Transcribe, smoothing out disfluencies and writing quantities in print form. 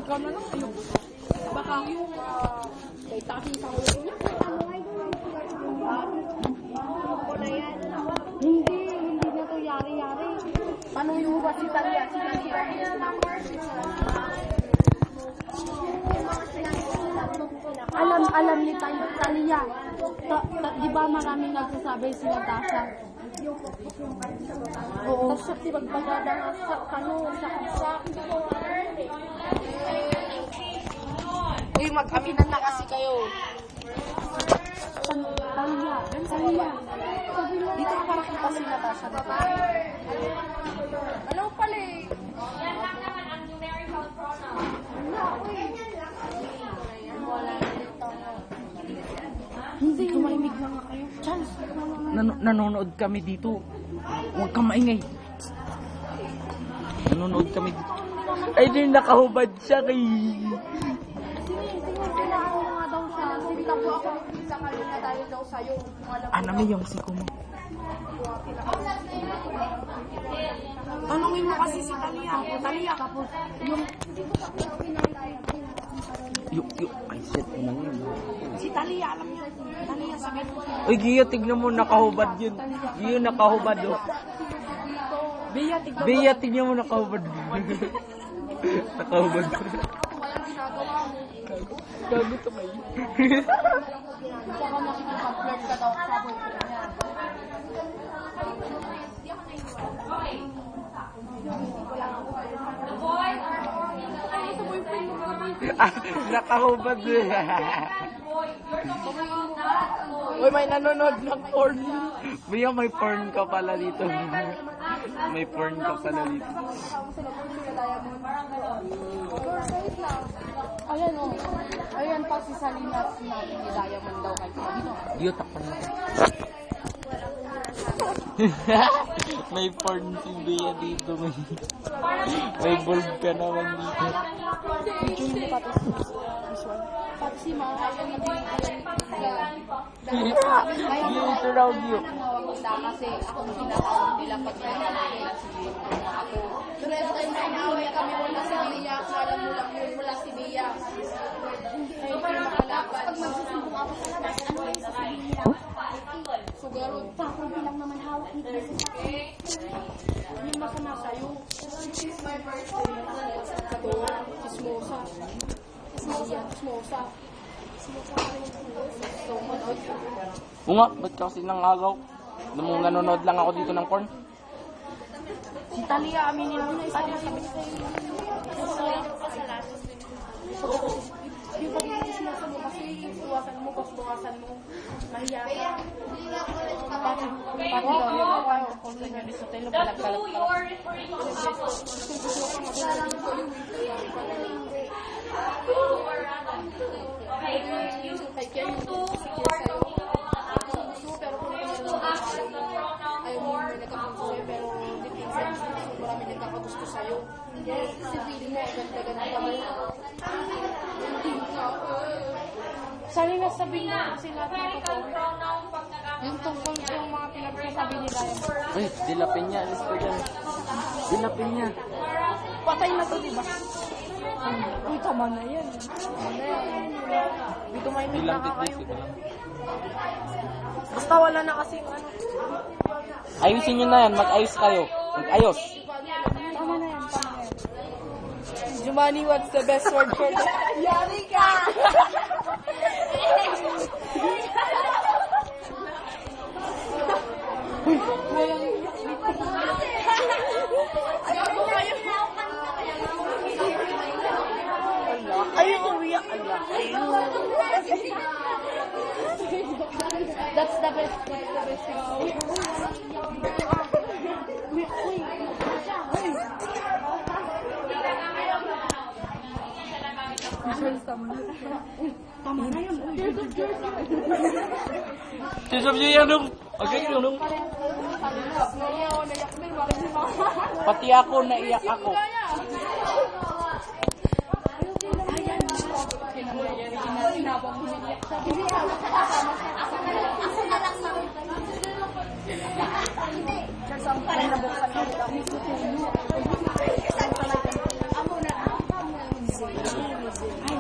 Ikaw na lang kayo. Baka may taki sa ulo niya. Hindi na to yari-yari. Paano yung ba si Talia? Alam ni Talia. Di ba maraming nagsasabi si Natasha? Oo. Tapos siya pagpagada sa saksak. Uy, mag-aminan na kasi kayo. Talia. Dito ka para kita si Natasha. Ano pala eh? Yan lang naman ang numerical pronoun. Hindi, tumahimig lang kayo. Chance. Nanonood kami dito. Huwag kang maingay. Nanonood kami dito. Ay, di nakahubad siya kay... Kailangan mo nga daw siya. Sinita po ako sa kayo na tayo daw sa'yo. Anami yung siko mo. Tanungin mo kasi si Talia. Talia. Tapos, Ay, shit. Ano yun? si Talia, alam niya. Talia, sabi mo. Uy, Gio, tignan mo, nakahubad yun. Gio, nakahubad, oh. Bea, tignan mo. Bea, tignan mo, nakahubad. Nakahubad. Walang ginagawa mo. Gago to may. Saka nakikipag-flirt ka daw sa boyfriend niya. The boys are talking Ito boyfriend mo mga boyfriend. Nakahubad. boy. You're talking about that boy. Uy, may nanonood ng porn. Bea, may porn ka pala dito. May porn ka pala dito. Ayan o. Ayan pa si Salinas natin ni Diamond daw kay Sabino. Gio, takpan mo. May porn si Bea dito. May bulb ka naman dito. Video mo pati this one. Pati si Ma. Dito raw, Gio. Kasi akong tinatawag nila pag nila si Bea. Ako. Pero every time na inaway kami wala si Bea. Alam mo lang yun, wala si Bea. Kaya hindi makalaban. Pag magsisumbong ako sa labas, ano yung sasabihin nila? Sugarod. Tapos bilang naman hawak ni Chris. Yung masama sa'yo. Ito, chismosa. Chismosa. So, manood. Oo nga, ba't kasi nang agaw? Nanonood lang ako dito ng porn. Si Talia, aminin mo na Talia, sabi niya yung pag-iismosa mo kasi iwasan mo, buwasan mo. Mahiya ka. Pati daw yung kung sa inyo ni Sotelo, balag-balag Who ka. you're referring to Okay, you two are talking about Pero kung you to access the pronoun ayaw mo for may nagkakagusto sa'yo, pero depende marami nagkakagusto sa'yo. Kasi feeling mo, ganda-ganda ka mo. Sali na sabihin mo kasi lahat ng numerical totoo. pronoun pag nagamit Yung tungkol sa mga pinagsasabi nila yan. Uy, dilapin niya. Alis ko dyan. Dilapin niya. Patay na to, diba? Uy, tama na yan. Tama na yan. Dito may meet na ka kayo. Basta wala na kasi ano. Ayusin nyo na yan. Mag-ayos kayo. Mag-ayos. Tama na yan, tama na yan. Jumani, what's the best word for that? Yari ka! Ayun yung umiyak. That's the best. That's the best thing. Tama na yun. Sisab nyo yan nung. Okay, yun nung. Pati ako, naiyak ako. din.